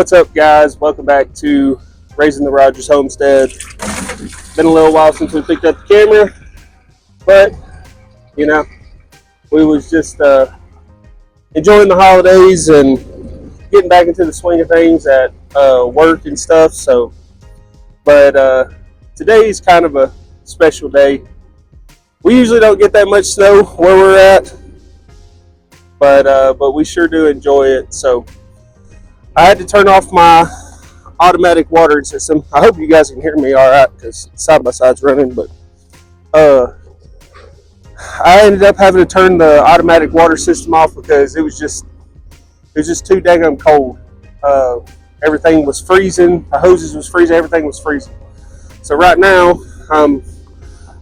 What's up, guys? Welcome back to Raising the Rogers Homestead. Been a little while since we picked up the camera, but you know, we was just enjoying the holidays and getting back into the swing of things at work and stuff. But today's kind of a special day. We usually don't get that much snow where we're at, but we sure do enjoy it. So I had to turn off my automatic watering system. I hope you guys can hear me all right because side by side's running. But I ended up having to turn the automatic water system off because it was just too daggum cold. Everything was freezing. The hoses was freezing. Everything was freezing. So right now I'm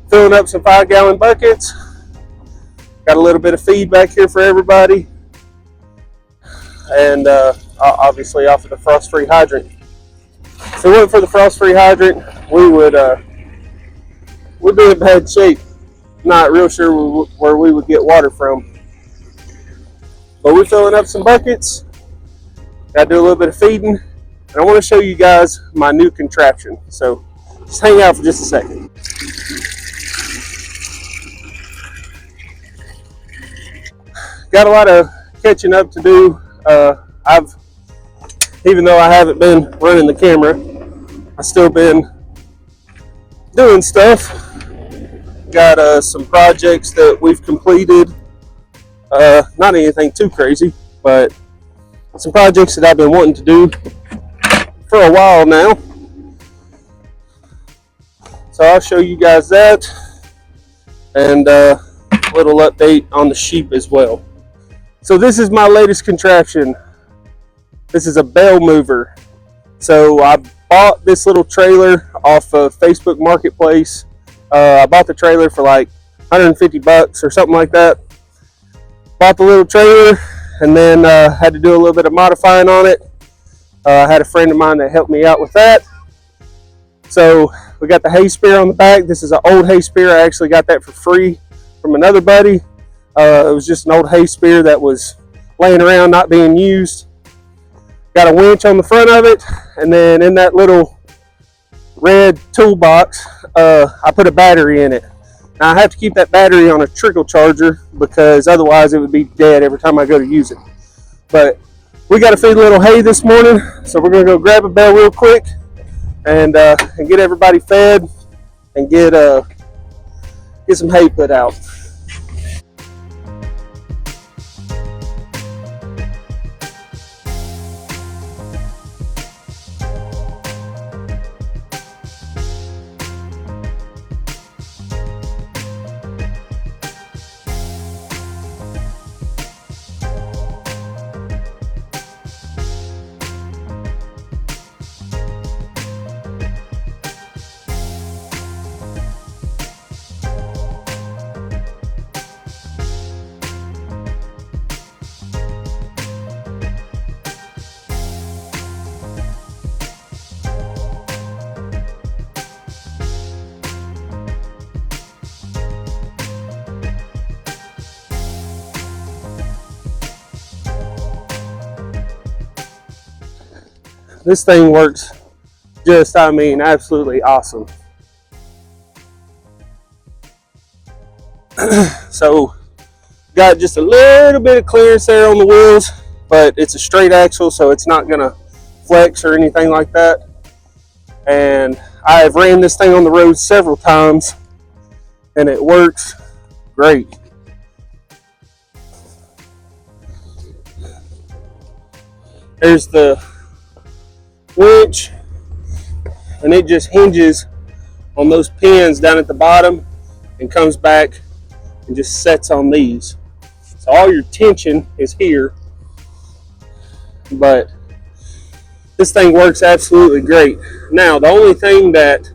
filling up some 5-gallon buckets. Got a little bit of feed back here for everybody, and obviously off of the frost-free hydrant. If it wasn't for the frost-free hydrant, we'd be in bad shape. Not real sure where we would get water from. But we're filling up some buckets. Got to do a little bit of feeding, and I want to show you guys my new contraption. So just hang out for just a second. Got a lot of catching up to do. Even though I haven't been running the camera, I've still been doing stuff. Got some projects that we've completed. Not anything too crazy, but some projects that I've been wanting to do for a while now. So I'll show you guys that, and a little update on the sheep as well. So this is my latest contraption. This is a bale mover. So I bought this little trailer off of Facebook Marketplace. I bought the trailer for like $150 or something like that. Bought the little trailer and then had to do a little bit of modifying on it. I had a friend of mine that helped me out with that. So we got the hay spear on the back. This is an old hay spear. I actually got that for free from another buddy. It was just an old hay spear that was laying around not being used. Got a winch on the front of it, and then in that little red toolbox, I put a battery in it. Now I have to keep that battery on a trickle charger because otherwise it would be dead every time I go to use it. But we got to feed a little hay this morning, so we're going to go grab a bale real quick and get everybody fed and get some hay put out. This thing works just, absolutely awesome. So, got just a little bit of clearance there on the wheels, but it's a straight axle, so it's not going to flex or anything like that. And I've ran this thing on the road several times, and it works great. There's the winch, and it just hinges on those pins down at the bottom and comes back and just sets on these. So all your tension is here, but this thing works absolutely great. Now the only thing that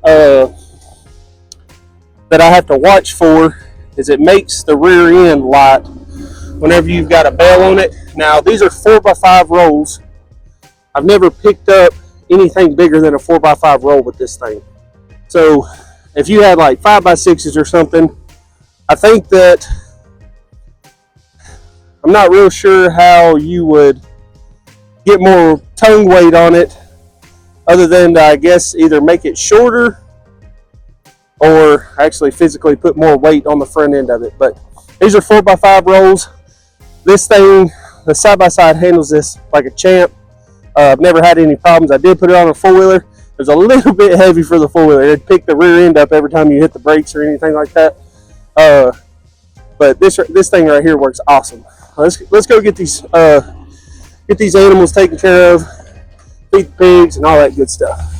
I have to watch for is it makes the rear end light whenever you've got a bale on it. Now these are 4x5 rolls. I've never picked up anything bigger than a 4x5 roll with this thing. So if you had like 5x6s or something, I think that I'm not real sure how you would get more tongue weight on it, other than to, I guess, either make it shorter or actually physically put more weight on the front end of it. But these are 4x5 rolls. This thing, the side-by-side, handles this like a champ. I've never had any problems. I did put it on a four-wheeler. It was a little bit heavy for the four-wheeler. It'd pick the rear end up every time you hit the brakes or anything like that. But this thing right here works awesome. Let's go get these animals taken care of, feed the pigs, and all that good stuff.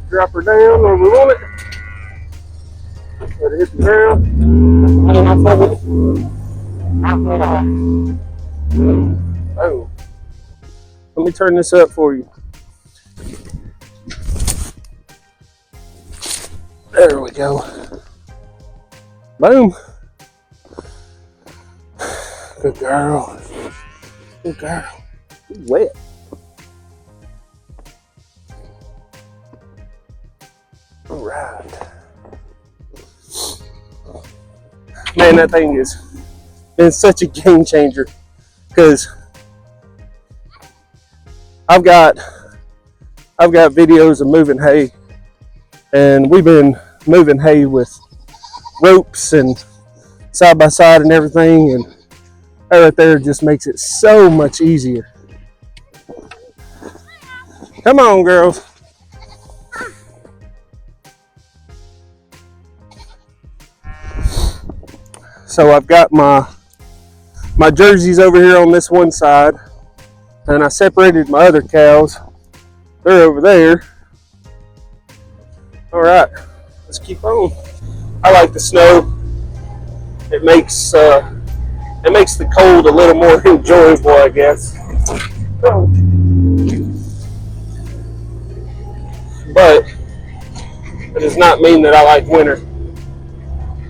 Drop her down where we want it. Let it hit the ground. Oh. Let me turn this up for you. There we go. Boom. Good girl. Good girl. It's wet. All right. Man, that thing has been such a game changer, because I've got videos of moving hay, and we've been moving hay with ropes and side by side and everything, and that right there just makes it so much easier. Come on, girls. So I've got my jerseys over here on this one side, and I separated my other cows. They're over there. All right, let's keep on. I like the snow. It makes the cold a little more enjoyable, I guess. But it does not mean that I like winter.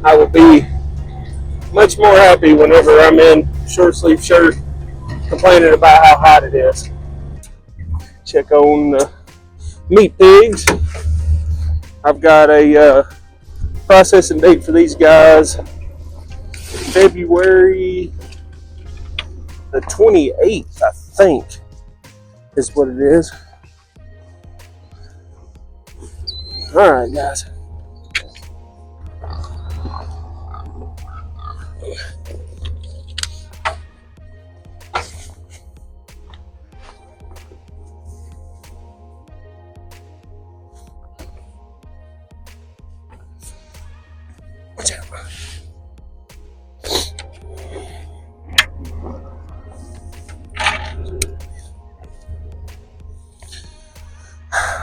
I will be much more happy whenever I'm in short sleeve shirt complaining about how hot it is. Check on meat pigs. I've got a processing date for these guys, February the 28th, I think is what it is. All right, guys.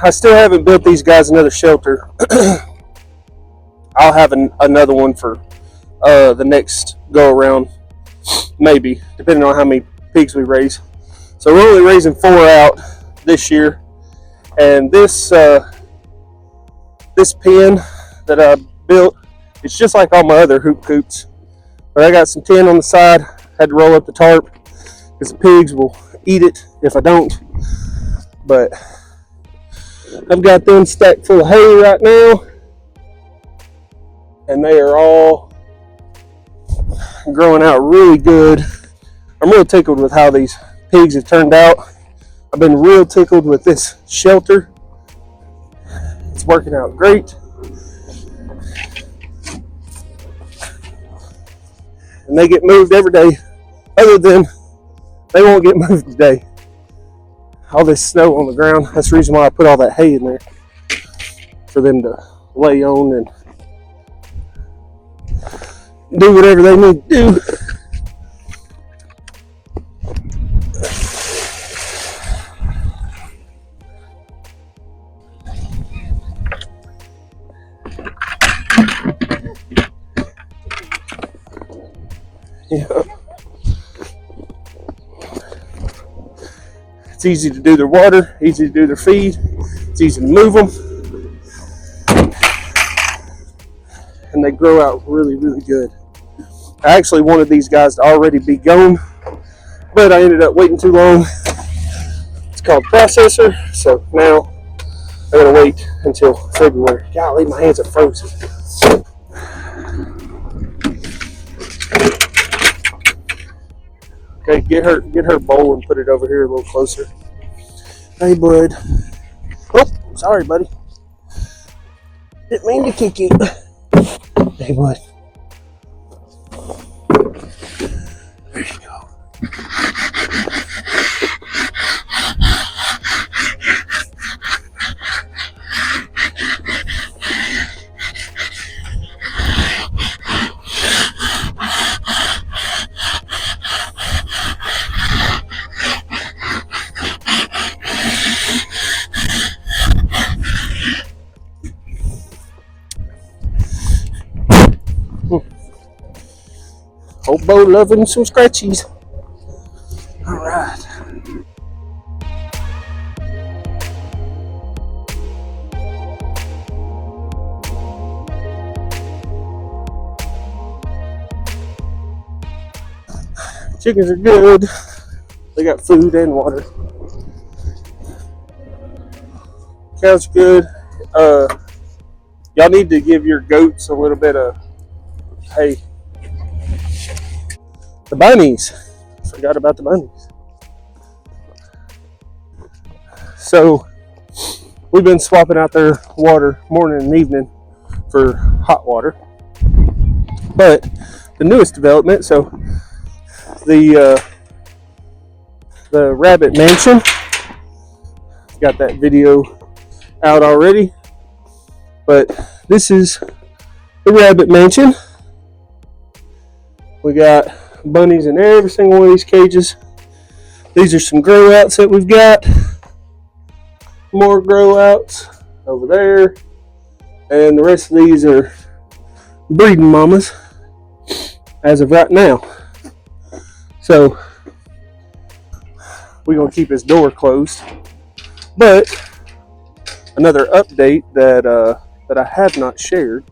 I still haven't built these guys another shelter. I'll have another one for the next go around, pen, depending on how many pigs we raise. So we're only raising 4 out this year, and this pen that I built, it's just like all my other hoop coops, but I got some tin on the side. Had to roll up the tarp because the pigs will eat it if I don't. But I've got them stacked full of hay right now, and they are all growing out really good. I'm real tickled with how these pigs have turned out. I've been real tickled with this shelter. It's working out great. And they get moved every day, other than they won't get moved today. All this snow on the ground, that's the reason why I put all that hay in there, for them to lay on and do whatever they need to do. Yeah. It's easy to do their water, easy to do their feed, it's easy to move them, and they grow out really, really good. I actually wanted these guys to already be gone, but I ended up waiting too long. It's called processor, so now I gotta wait until February. Golly, my hands are frozen. Okay, get her bowl and put it over here a little closer. Hey, bud. Oh, sorry, buddy. Didn't mean to kick you. Hey, bud. There you go. Old Bo loving some scratchies. All right. Chickens are good. They got food and water. Cows are good. Y'all need to give your goats a little bit of hay. The bunnies. Forgot about the bunnies. So we've been swapping out their water morning and evening for hot water. But the newest development, so the rabbit mansion, got that video out already. But this is the rabbit mansion. We got bunnies in every single one of these cages. These are some grow outs that we've got. More grow outs over there. And the rest of these are breeding mamas as of right now. So we're going to keep his door closed. But another update that I have not shared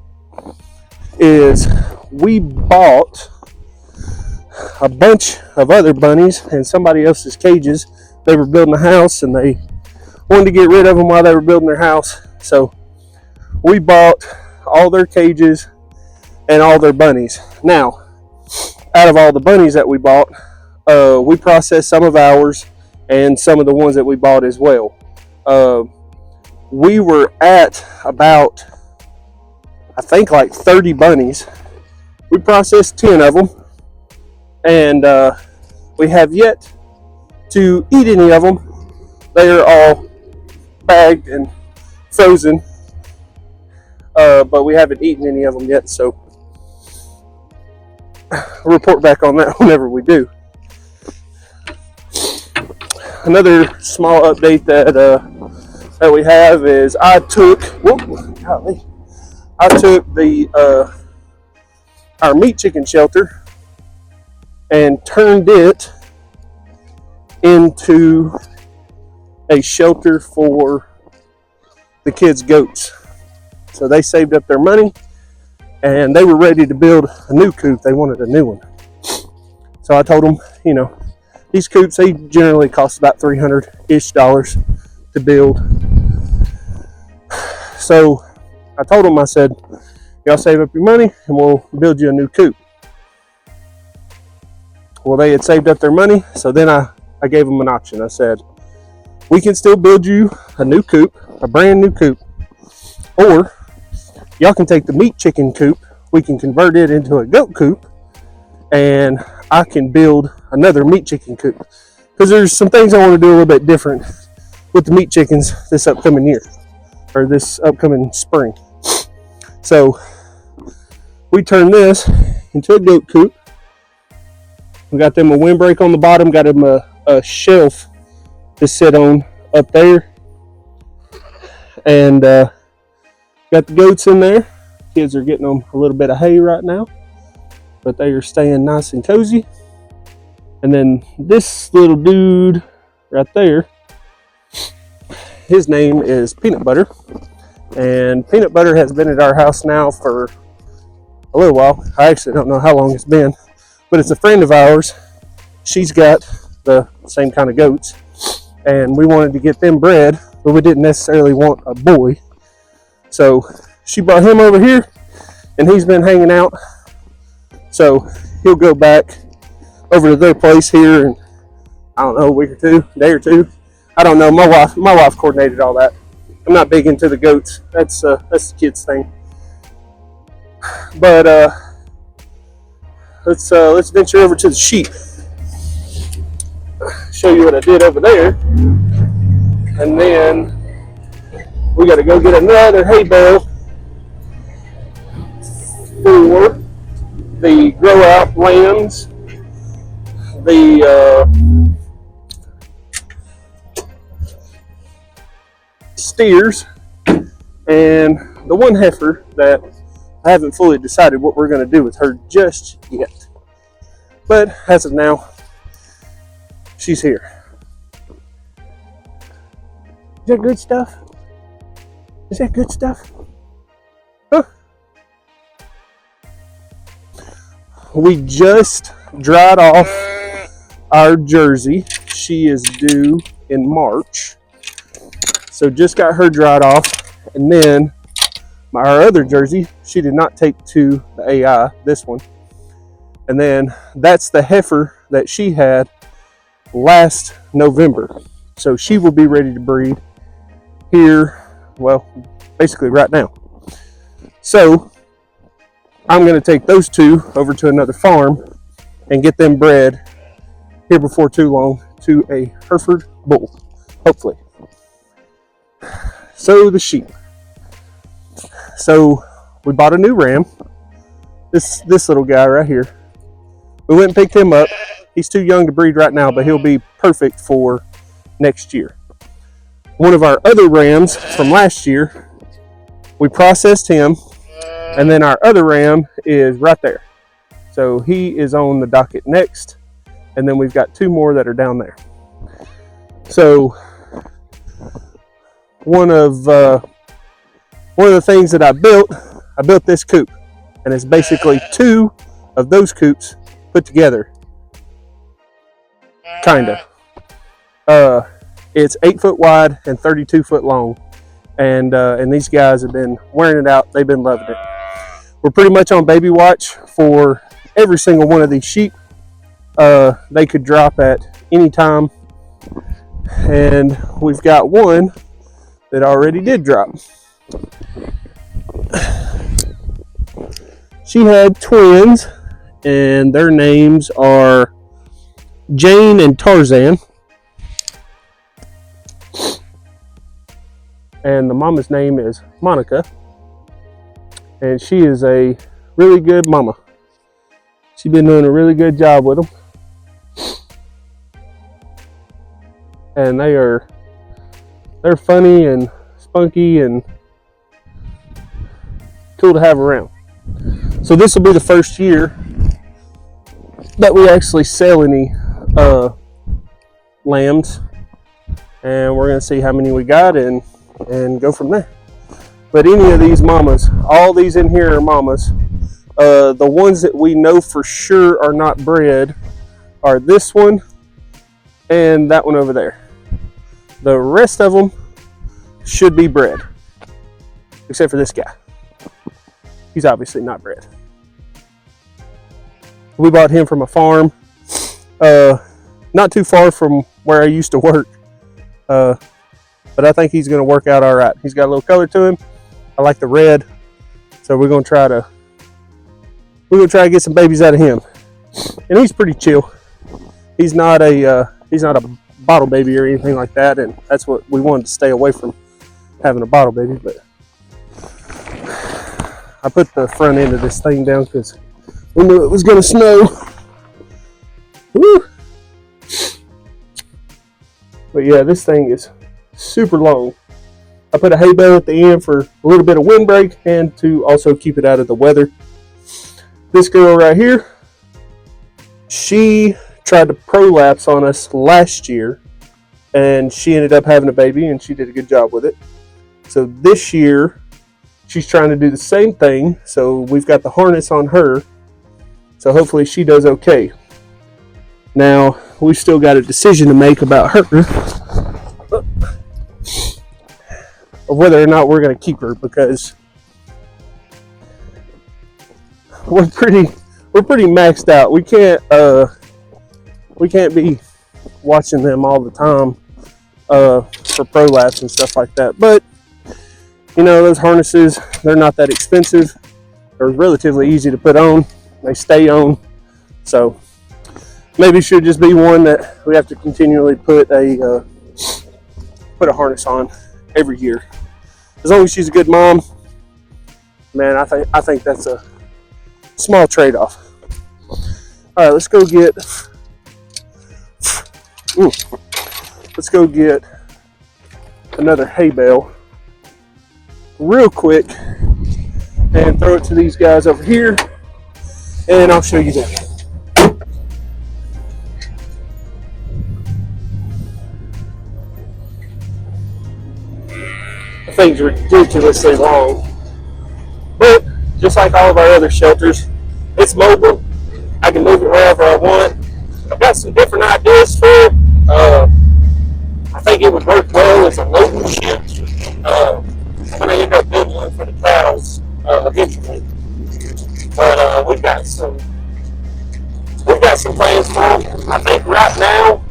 is we bought a bunch of other bunnies in somebody else's cages. They were building a house and they wanted to get rid of them while they were building their house. So we bought all their cages and all their bunnies. Now, out of all the bunnies that we bought, we processed some of ours and some of the ones that we bought as well. We were at about, I think, like 30 bunnies. We processed 10 of them. And we have yet to eat any of them. They are all bagged and frozen, but we haven't eaten any of them yet, so I'll report back on that whenever we do. Another small update that we have is I took the our meat chicken shelter and turned it into a shelter for the kids' goats. So they saved up their money and they were ready to build a new coop. They wanted a new one. So I told them, these coops, they generally cost about $300-ish to build. So I told them, I said, y'all save up your money and we'll build you a new coop. Well, they had saved up their money, so then I gave them an option. I said, we can still build you a new coop, a brand new coop, or y'all can take the meat chicken coop, we can convert it into a goat coop, and I can build another meat chicken coop. Because there's some things I want to do a little bit different with the meat chickens this upcoming year, or this upcoming spring. So we turned this into a goat coop. We got them a windbreak on the bottom, got them a shelf to sit on up there, and got the goats in there. Kids are getting them a little bit of hay right now, but they are staying nice and cozy. And then this little dude right there his name is Peanut Butter. And Peanut Butter has been at our house now for a little while. I actually don't know how long it's been, but it's a friend of ours. She's got the same kind of goats, and we wanted to get them bred, but we didn't necessarily want a boy. So she brought him over here, and he's been hanging out. So he'll go back over to their place here in, I don't know, a week or two, a day or two. I don't know. My wife coordinated all that. I'm not big into the goats. That's the kids' thing. But let's venture over to the sheep. Show you what I did over there, and then we got to go get another hay bale for the grow out lambs, the steers, and the one heifer that I haven't fully decided what we're going to do with her just yet. But as of now, she's here. Is that good stuff? Is that good stuff? Huh? We just dried off our Jersey. She is due in March. So just got her dried off. And then our other Jersey, she did not take to the AI, this one. And then that's the heifer that she had last November. So she will be ready to breed here, well, basically right now. So I'm going to take those two over to another farm and get them bred here before too long to a Hereford bull, hopefully. So the sheep. So we bought a new ram. This little guy right here. We went and picked him up. He's too young to breed right now, but he'll be perfect for next year. One of our other rams from last year, we processed him, and then our other ram is right there. So he is on the docket next, and then we've got two more that are down there. So one of the things that I built this coop, and it's basically two of those coops put together. Kinda. It's 8 foot wide and 32 foot long, and these guys have been wearing it out. They've been loving it. We're pretty much on baby watch for every single one of these sheep. They could drop at any time, and we've got one that already did drop. She had twins, and their names are Jane and Tarzan. And the mama's name is Monica. And she is a really good mama. She's been doing a really good job with them. And they're funny and spunky and cool to have around. So this will be the first year that we actually sell any lambs, and we're going to see how many we got and go from there. But any of these mamas, all these in here are mamas. The ones that we know for sure are not bred are this one and that one over there. The rest of them should be bred, except for this guy. He's obviously not bred. We bought him from a farm not too far from where I used to work, but I think he's going to work out all right. He's got a little color to him. I like the red, so we're going to try to get some babies out of him. And he's pretty chill. He's not a bottle baby or anything like that, and that's what we wanted to stay away from, having a bottle baby. But I put the front end of this thing down because we knew it was going to snow. Woo. But yeah, this thing is super long. I put a hay bale at the end for a little bit of windbreak and to also keep it out of the weather. This girl right here, she tried to prolapse on us last year and she ended up having a baby, and she did a good job with it. So this year, she's trying to do the same thing. So we've got the harness on her. So hopefully she does okay. Now, we've still got a decision to make about her, of whether or not we're going to keep her, because we're pretty maxed out. We can't be watching them all the time for prolapse and stuff like that. But you know, those harnesses, they're not that expensive. They're relatively easy to put on. They stay on. So maybe it should just be one that we have to continually put a harness on every year. As long as she's a good mom, man, I think that's a small trade-off. All right, let's go get another hay bale real quick and throw it to these guys over here, and I'll show you that. The thing's ridiculously long, but just like all of our other shelters, it's mobile. I can move it wherever I want. I've got some different ideas for it. I think it would work well as a local ship when I end up building one for the cows eventually. But we've got some plans for them. I think right now,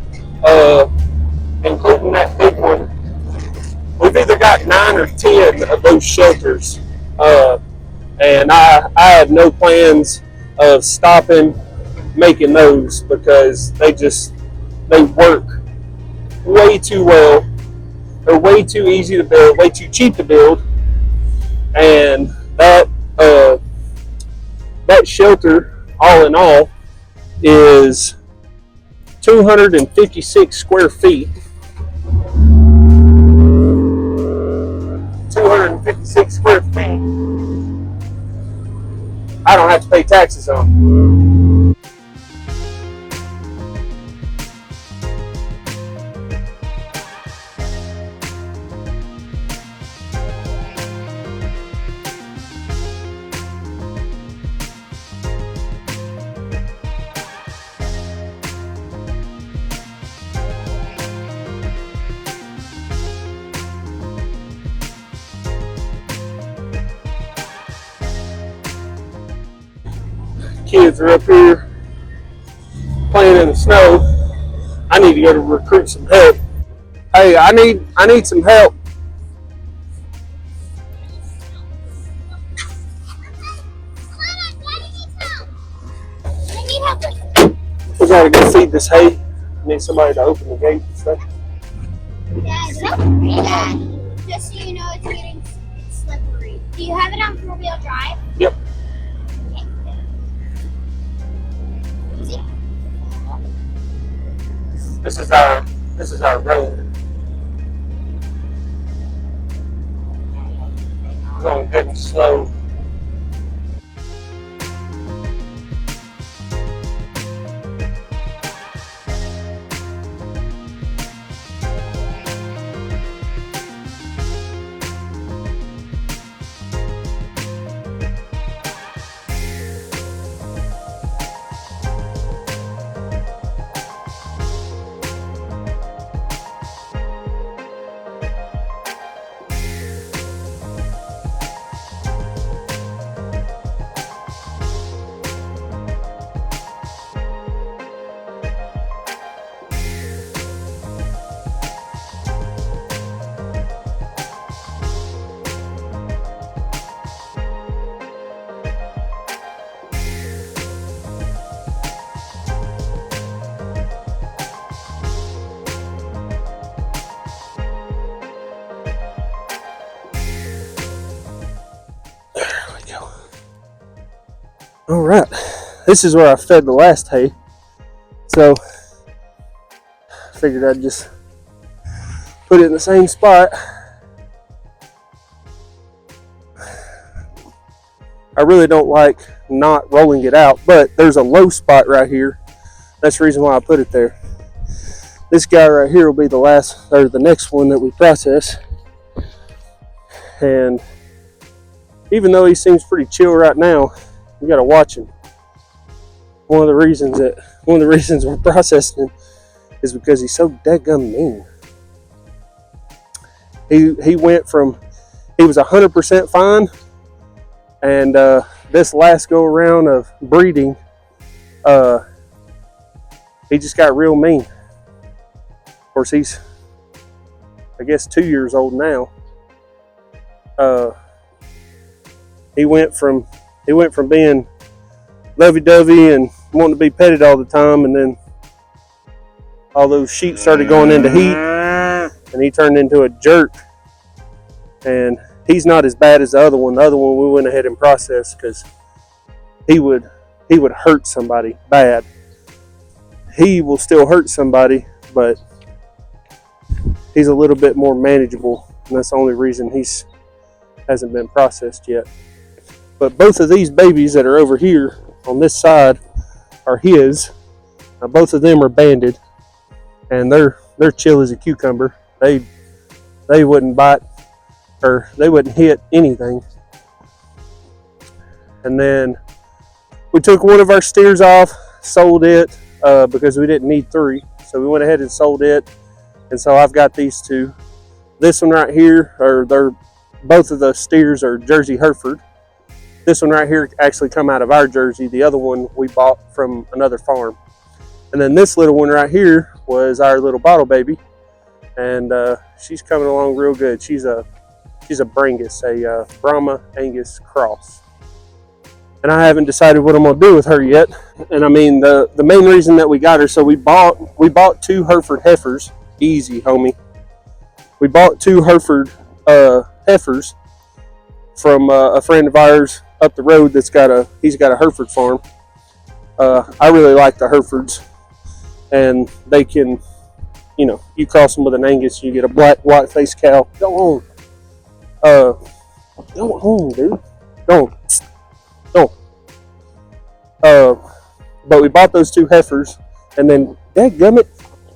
including that big one, we've either got 9 or 10 of those shelters, and I have no plans of stopping making those, because they work way too well. They're way too easy to build, way too cheap to build, and that shelter, all in all, is 256 square feet. 256 square feet. I don't have to pay taxes on. Kids are up here playing in the snow. I need to go to recruit some help. Hey, I need some help. We gotta go feed this hay. I need somebody to open the gate and stuff. Yeah, just so you know, it's getting slippery. Do you have it on 4-wheel drive? Yep. This is our road. Going good and slow. All right, this is where I fed the last hay, so I figured I'd just put it in the same spot. I really don't like not rolling it out, but there's a low spot right here. That's the reason why I put it there. This guy right here will be the last, or the next one that we process. And even though he seems pretty chill right now, you gotta watch him. One of the reasons we're processing him is because he's so dadgum mean. He went from, he was 100% fine, and this last go around of breeding, he just got real mean. Of course, he's, I guess, 2 years old now. He went from being lovey-dovey and wanting to be petted all the time, and then all those sheep started going into heat, and he turned into a jerk. And he's not as bad as the other one. The other one we went ahead and processed because he would hurt somebody bad. He will still hurt somebody, but he's a little bit more manageable, and that's the only reason he's hasn't been processed yet. But both of these babies that are over here on this side are his. Both of them are banded, and they're chill as a cucumber. They wouldn't bite, or they wouldn't hit anything. And then we took one of our steers off, sold it because we didn't need 3. So we went ahead and sold it. And so I've got these 2. This one right here, both of the steers are Jersey Hereford. This one right here actually come out of our Jersey. The other one we bought from another farm. And then this little one right here was our little bottle baby. And she's coming along real good. She's a Brangus, a Brahma Angus cross. And I haven't decided what I'm gonna do with her yet. And I mean, the main reason that we got her, so we bought 2 Hereford heifers. Easy, homie. We bought 2 Hereford heifers from a friend of ours up the road he's got a Hereford farm. I really like the Herefords, and they can, you cross them with an Angus, you get a black white-faced cow. Go on, dude. Go on. But we bought those 2 heifers, and then, dadgummit,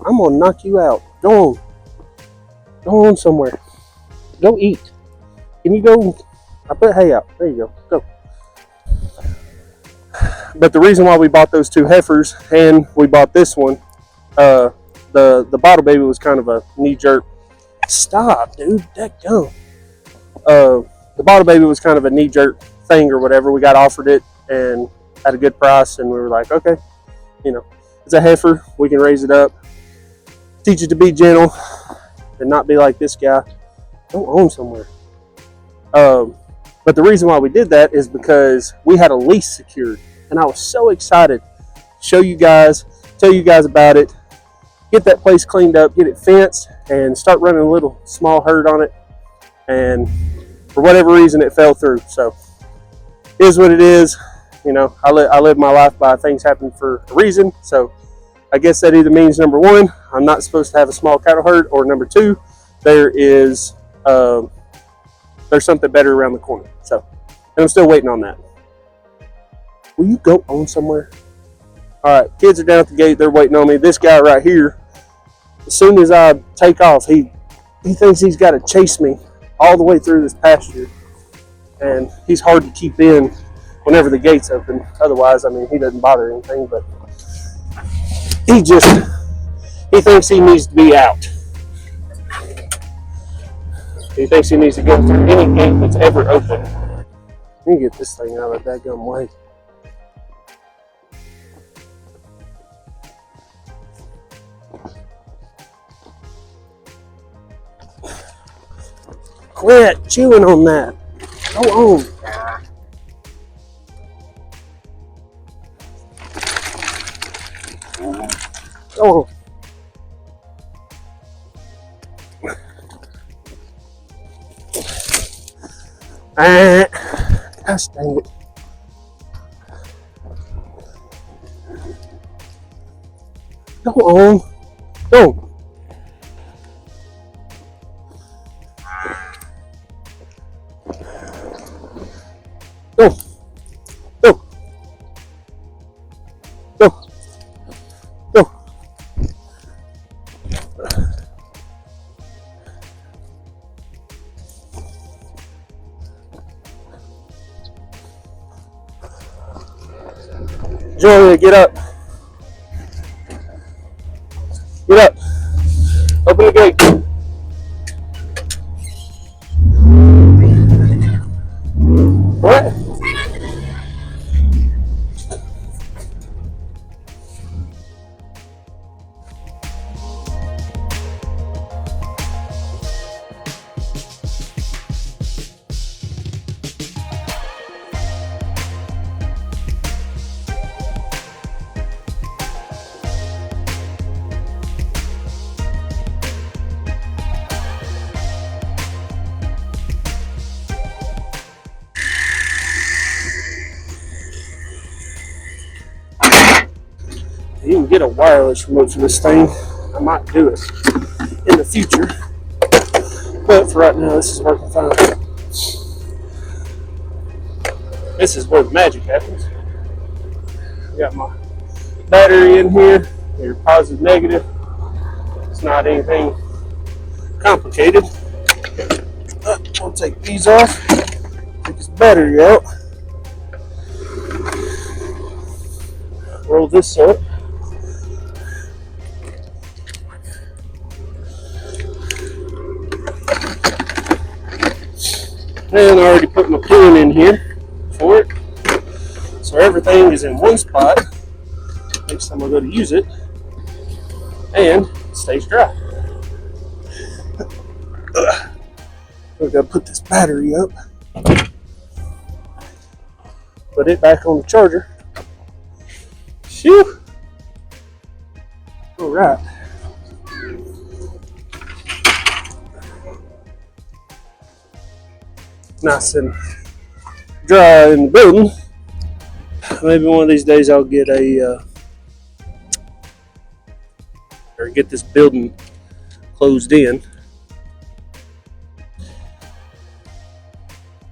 I'm gonna knock you out. Go on somewhere. Go eat. Can you go? I put hay out. There you go. Go. But the reason why we bought those 2 heifers, and we bought this one, the bottle baby was kind of a knee jerk. Stop, dude. Dadgum. The bottle baby was kind of a knee jerk thing or whatever. We got offered it and at a good price, and we were like, okay, it's a heifer. We can raise it up, teach it to be gentle, and not be like this guy. Don't own somewhere. But the reason why we did that is because we had a lease secured, and I was so excited to show you guys, tell you guys about it, get that place cleaned up, get it fenced, and start running a little small herd on it. And for whatever reason, it fell through. So it is what it is. I live my life by things happen for a reason. So I guess that either means, number 1, I'm not supposed to have a small cattle herd, or number 2, there's something better around the corner. So, and I'm still waiting on that. Will you go on somewhere? All right, kids are down at the gate. They're waiting on me. This guy right here, as soon as I take off, he thinks he's got to chase me all the way through this pasture, and he's hard to keep in whenever the gate's open. Otherwise, I mean, he doesn't bother anything, but he thinks he needs to be out. He thinks he needs to go through any gate that's ever open. Let me get this thing out of that daggum way. Quit chewing on that. Go on. Go on. Gosh dang it. Go on. Go. Go. Go. Go. Go. Julia, get up. Get up. Open the gate. What? You can get a wireless remote for this thing. I might do it in the future, but for right now, this is working fine. This is where the magic happens. Got my battery in here. Your positive, negative. It's not anything complicated. I'll take these off. Take this battery out. Roll this up. And I already put my pin in here for it. So everything is in one spot. Next time I go to use it. And it stays dry. We're going to put this battery up. Put it back on the charger. Phew. All right. Nice and dry in the building. Maybe one of these days I'll get get this building closed in.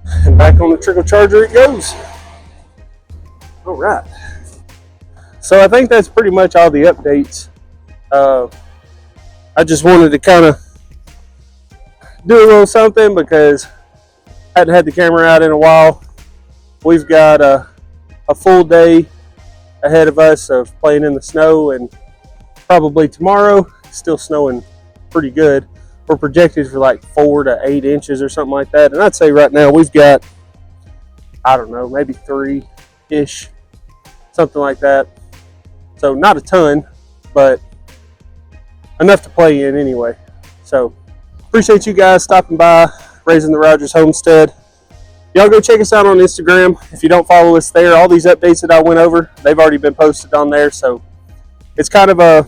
And back on the trickle charger it goes. All right. So I think that's pretty much all the updates. I just wanted to kind of do a little something because I hadn't had the camera out in a while. We've got a full day ahead of us of playing in the snow, and probably tomorrow, still snowing pretty good. We're projected for like 4 to 8 inches or something like that. And I'd say right now we've got, I don't know, maybe 3-ish, something like that. So not a ton, but enough to play in anyway. So appreciate you guys stopping by, Raising the Rogers Homestead. Y'all go check us out on Instagram. If you don't follow us there, all these updates that I went over, they've already been posted on there. So it's kind of a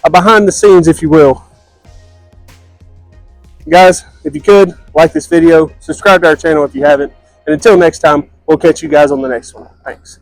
behind the scenes, if you will. Guys, if you could, like this video, subscribe to our channel if you haven't. And until next time, we'll catch you guys on the next one. Thanks.